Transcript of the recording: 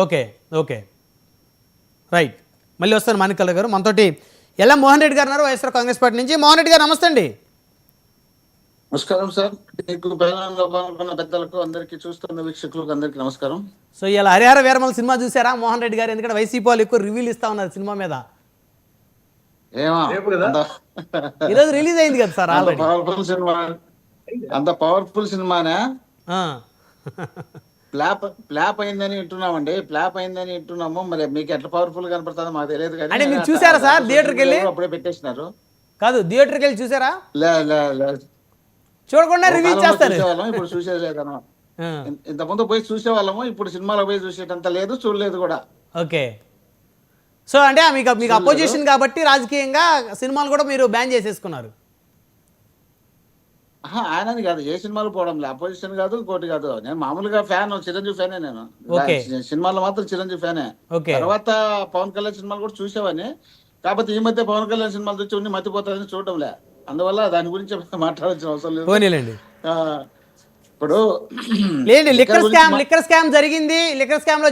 Okay okay right. మళ్ళీ వస్తారు మాణిక్యాల గారు. మనతోటి ఎలా మోహన్ రెడ్డి గారు ఉన్నారు వైఎస్ఆర్ కాంగ్రెస్ పార్టీ నుంచి. మోహన్ రెడ్డి గారు నమస్తే అండి. నమస్కారం సార్. మీకు ప్రధానంలో పాల్గొన్న పెద్దలకు అందరికీ, చూస్తున్న వీక్షకులకు అందరికీ నమస్కారం. సో ఇలా హరిహర వీరమల సినిమా చూసారా మోహన్ రెడ్డి గారు? ఎందుకంటే వైసీపీ వాళ్ళు ఎక్కువ రివ్యూలు ఇస్తా ఉన్నారు సినిమా మీద. ఏమా ఈరోజు రిలీజ్ అయింది కదా సార్ ఆల్రెడీ. పవర్ఫుల్ సినిమా, అంత పవర్ఫుల్ సినిమానే. ఫ్లాప్ అయిందని వింటున్నామండి. ఫ్లాప్ అయిందని వింటున్నాము. మరి మీకు ఎట్లా పవర్ఫుల్ కనపడుతుందో మాకు తెలియదు. అంటే మీరు చూసారా సార్ థియేటర్కి వెళ్ళి? అప్పుడే పెట్టేసినారు. కాదు, థియేటర్కి వెళ్ళి చూసారా? లే చూడకుండా రివ్యూ చేస్తారు. ఇప్పుడు చూసేది లేదన్నమాట. ఇంతకుముందు పోయి చూసేవాళ్ళము, ఇప్పుడు సినిమాలో పోయి చూసేటంత లేదు, చూడలేదు కూడా. ఓకే. సో అంటే మీకు అపోజిషన్ కాబట్టి రాజకీయంగా సినిమాలు కూడా మీరు బ్యాన్ చేసేసుకున్నారు. ఆయనని కాదు, ఏ సినిమాలు పోవడం లేదు. అపోజిషన్ కాదు, ఇంకోటి కాదు. నేను మామూలుగా ఫ్యాన్, చిరంజీవి ఫ్యానే నేను. సినిమాలో మాత్రం చిరంజీవి ఫ్యానే. తర్వాత పవన్ కళ్యాణ్ సినిమాలు కూడా చూసేవాడిని. కాకపోతే ఈ మధ్య పవన్ కళ్యాణ్ సినిమాలు చూసి ఉన్ని మతిపోతారని చూడడం లే. అందువల్ల దాని గురించి మాట్లాడాల్సిన అవసరం లేదు. ఇప్పుడు లిక్కర్ స్కామ్ జరిగింది. లిక్కర్ స్కామ్ లో